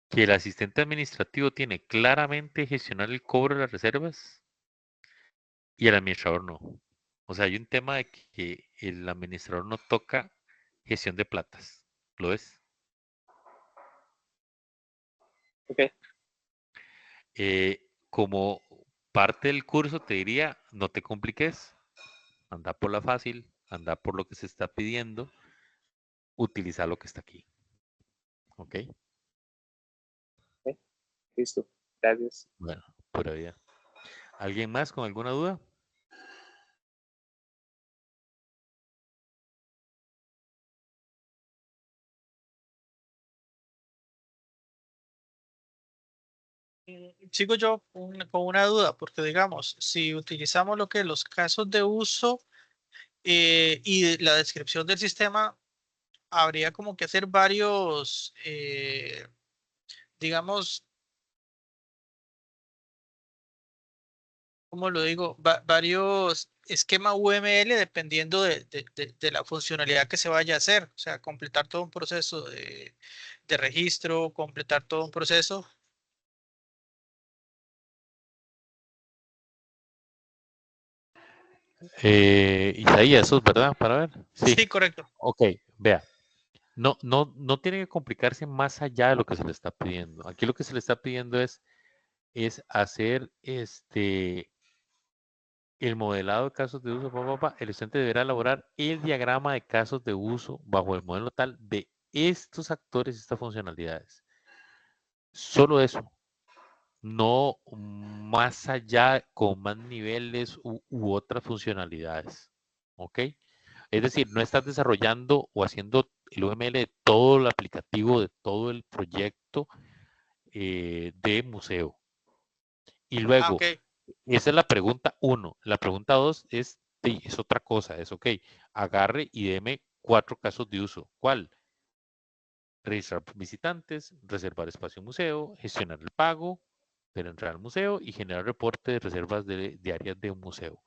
que el asistente administrativo tiene claramente gestionar el cobro de las reservas y el administrador no. O sea, hay un tema de que el administrador no toca gestión de platas. ¿Lo es? Ok, Como parte del curso te diría, no te compliques, anda por la fácil, anda por lo que se está pidiendo, utiliza lo que está aquí. ¿Ok? ok, listo. Gracias. Bueno, pura vida. ¿Alguien más con alguna duda? Sigo yo con una duda, porque digamos, si utilizamos lo que los casos de uso y la descripción del sistema, habría como que hacer varios, digamos, ¿cómo lo digo? Varios esquemas UML dependiendo de la funcionalidad que se vaya a hacer. O sea, completar todo un proceso de registro, completar todo un proceso. Isaías, eso es verdad, para ver. Sí, Sí, correcto. ok, vea. No tiene que complicarse más allá de lo que se le está pidiendo. Aquí lo que se le está pidiendo es hacer el modelado de casos de uso. El estudiante deberá elaborar el diagrama de casos de uso bajo el modelo tal de estos actores y estas funcionalidades. Solo eso. No más allá con más niveles u otras funcionalidades. ¿Ok? Es decir, no estás desarrollando o haciendo el UML de todo el aplicativo, de todo el proyecto de museo. Y Ah, luego, ok. esa es la pregunta 1. La pregunta 2 es otra cosa, es ok. Agarre y deme 4 casos de uso. ¿Cuál? Registrar visitantes, reservar espacio en museo, gestionar el pago, de la entrada al museo y generar reporte de reservas de áreas de un museo.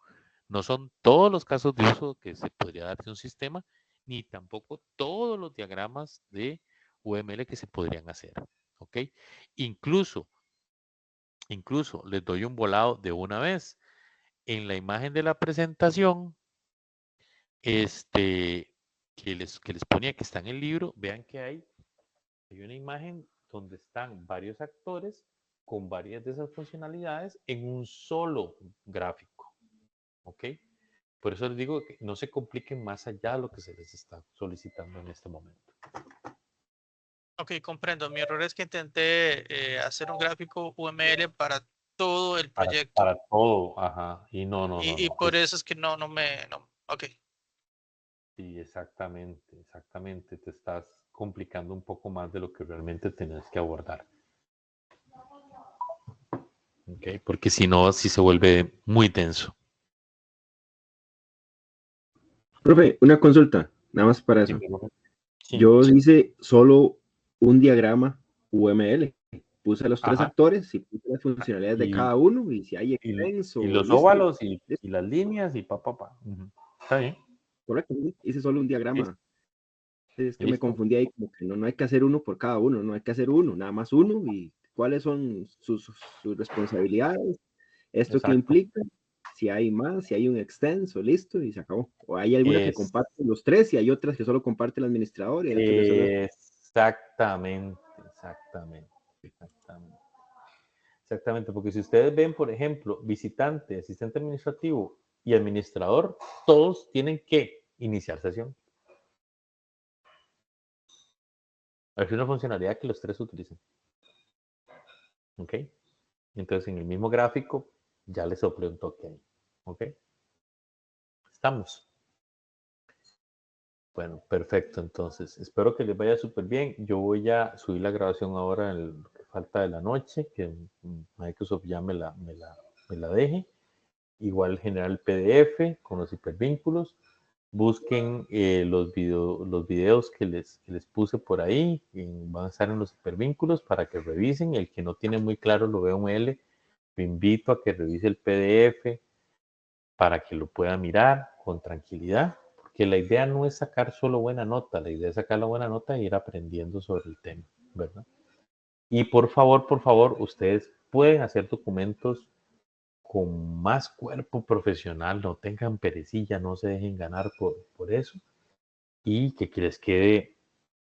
No son todos los casos de uso que se podría dar de un sistema, ni tampoco todos los diagramas de UML que se podrían hacer. ¿Ok? Incluso les doy un volado de una vez. En la imagen de la presentación, que les ponía que está en el libro, vean que hay una imagen donde están varios actores con varias de esas funcionalidades en un solo gráfico. ¿Ok? Por eso les digo que no se compliquen más allá de lo que se les está solicitando en este momento. Ok, comprendo. Mi error es que intenté hacer un gráfico UML para todo el proyecto. Para todo, ajá. Y no. Y por eso es que no me... No. Ok. Sí, exactamente. Te estás complicando un poco más de lo que realmente tenés que abordar. ¿Ok? Porque si no, sí se vuelve muy denso. Profe, una consulta, nada más para eso. Sí. Yo hice solo un diagrama UML. Puse a los tres Ajá. actores y puse las funcionalidades de cada uno y si hay extenso. Y los listo. óvalos y las líneas y Ujú. Está bien. Correcto, hice solo un diagrama. Listo. Es que me Listo. confundí ahí, como que no hay que hacer uno por cada uno, no hay que hacer uno, nada más uno y cuáles son sus responsabilidades, esto que Exacto. implica, si hay más, si hay un extenso, listo, y se acabó. O hay alguna que Es- comparten los tres y hay otras que solo comparte el administrador y el otro que solo... Exactamente, exactamente, porque si ustedes ven, por ejemplo, visitante, asistente administrativo y administrador, todos tienen que iniciar sesión. Es una funcionalidad que los tres utilizan. ¿Ok? Entonces, en el mismo gráfico, ya les soplé un toque ahí. ¿Ok? Estamos. Bueno, perfecto. Entonces, espero que les vaya súper bien. Yo voy a subir la grabación ahora en lo que falta de la noche, que Microsoft ya me la deje. Igual generar el PDF con los hipervínculos. Busquen los videos que les puse por ahí. Van a estar en los hipervínculos para que revisen. El que no tiene muy claro lo VML, lo invito a que revise el PDF para que lo pueda mirar con tranquilidad. Porque la idea no es sacar solo buena nota, la idea es sacar la buena nota e ir aprendiendo sobre el tema, ¿verdad? Y por favor, ustedes pueden hacer documentos con más cuerpo profesional, no tengan perecilla, no se dejen ganar por eso y que les quede,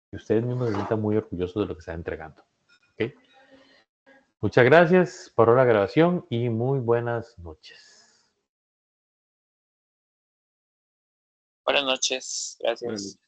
que ustedes mismos se sientan muy orgullosos de lo que están entregando. ¿Okay? Muchas gracias por la grabación y muy buenas noches. Buenas noches. Gracias. Buenas noches.